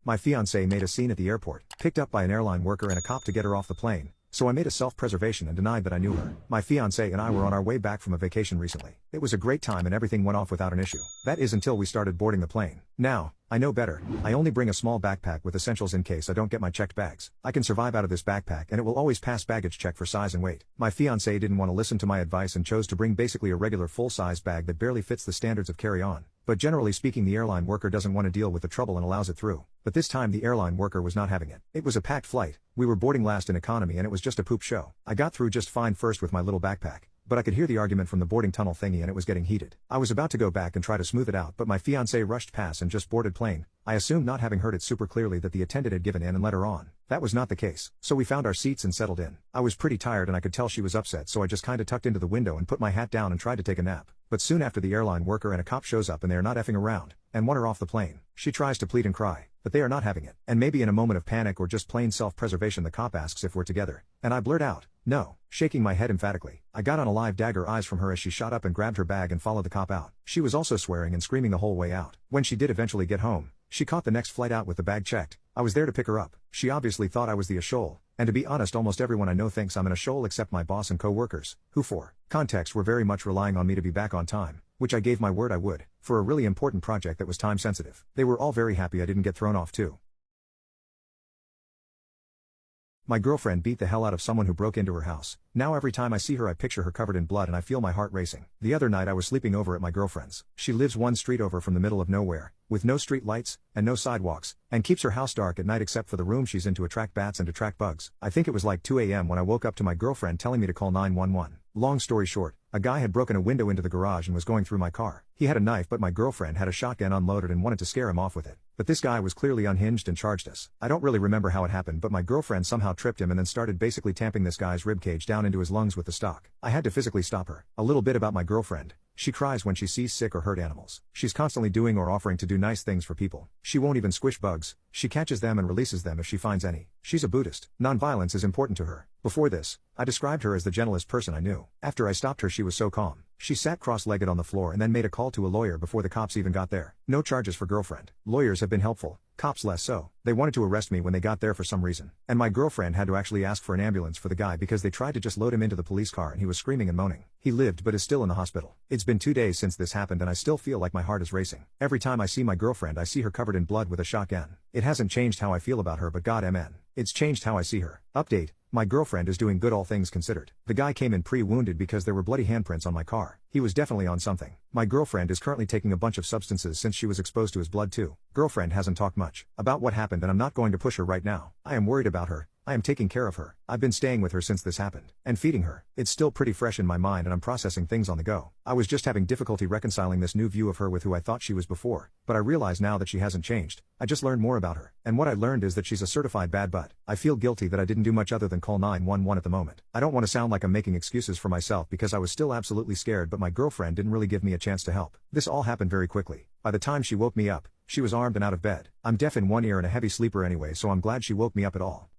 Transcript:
My fiance made a scene at the airport, picked up by an airline worker and a cop to get her off the plane, so I made a self-preservation and denied that I knew her. My fiance and I were on our way back from a vacation recently. It was a great time and everything went off without an issue. That is until we started boarding the plane. Now, I know better. I only bring a small backpack with essentials in case I don't get my checked bags. I can survive out of this backpack and it will always pass baggage check for size and weight. My fiance didn't want to listen to my advice and chose to bring basically a regular full-size bag that barely fits the standards of carry-on. But generally speaking, the airline worker doesn't want to deal with the trouble and allows it through. But this time the airline worker was not having it. It was a packed flight. We were boarding last in economy and it was just a poop show. I got through just fine first with my little backpack, but I could hear the argument from the boarding tunnel thingy and it was getting heated. I was about to go back and try to smooth it out, but my fiance rushed past and just boarded plane. I assumed, not having heard it super clearly, that the attendant had given in and let her on. That was not the case, so we found our seats and settled in. I was pretty tired and I could tell she was upset, so I just kinda tucked into the window and put my hat down and tried to take a nap. But soon after, the airline worker and a cop shows up and they are not effing around, and want her off the plane. She tries to plead and cry, but they are not having it. And maybe in a moment of panic or just plain self-preservation, the cop asks if we're together, and I blurt out, "No," shaking my head emphatically. I got on a live dagger eyes from her as she shot up and grabbed her bag and followed the cop out. She was also swearing and screaming the whole way out. When she did eventually get home, she caught the next flight out with the bag checked. I was there to pick her up. She obviously thought I was the ashole, and to be honest, almost everyone I know thinks I'm an ashole except my boss and co-workers, who for context were very much relying on me to be back on time, which I gave my word I would, for a really important project that was time sensitive. They were all very happy I didn't get thrown off too. My girlfriend beat the hell out of someone who broke into her house. Now every time I see her I picture her covered in blood and I feel my heart racing. The other night I was sleeping over at my girlfriend's. She lives one street over from the middle of nowhere, with no street lights, and no sidewalks, and keeps her house dark at night except for the room she's in to attract bats and attract bugs. I think it was like 2 a.m. when I woke up to my girlfriend telling me to call 911. Long story short, a guy had broken a window into the garage and was going through my car. He had a knife, but my girlfriend had a shotgun unloaded and wanted to scare him off with it. But this guy was clearly unhinged and charged us. I don't really remember how it happened, but my girlfriend somehow tripped him and then started basically tamping this guy's ribcage down into his lungs with the stock. I had to physically stop her. A little bit about my girlfriend. She cries when she sees sick or hurt animals. She's constantly doing or offering to do nice things for people. She won't even squish bugs. She catches them and releases them if she finds any. She's a Buddhist. Nonviolence is important to her. Before this, I described her as the gentlest person I knew. After I stopped her, she was so calm. She sat cross-legged on the floor and then made a call to a lawyer before the cops even got there. No charges for girlfriend. Lawyers have been helpful, cops less so. They wanted to arrest me when they got there for some reason. And my girlfriend had to actually ask for an ambulance for the guy because they tried to just load him into the police car and he was screaming and moaning. He lived but is still in the hospital. It's been 2 days since this happened and I still feel like my heart is racing. Every time I see my girlfriend I see her covered in blood with a shotgun. It hasn't changed how I feel about her, but God amen, it's changed how I see her. Update. My girlfriend is doing good, all things considered. The guy came in pre-wounded because there were bloody handprints on my car. He was definitely on something. My girlfriend is currently taking a bunch of substances since she was exposed to his blood too. Girlfriend hasn't talked much about what happened and I'm not going to push her right now. I am worried about her. I am taking care of her. I've been staying with her since this happened, and feeding her. It's still pretty fresh in my mind and I'm processing things on the go. I was just having difficulty reconciling this new view of her with who I thought she was before, but I realize now that she hasn't changed. I just learned more about her, and what I learned is that she's a certified bad butt. I feel guilty that I didn't do much other than call 911 at the moment. I don't want to sound like I'm making excuses for myself because I was still absolutely scared, but my girlfriend didn't really give me a chance to help. This all happened very quickly. By the time she woke me up, she was armed and out of bed. I'm deaf in one ear and a heavy sleeper anyway, so I'm glad she woke me up at all.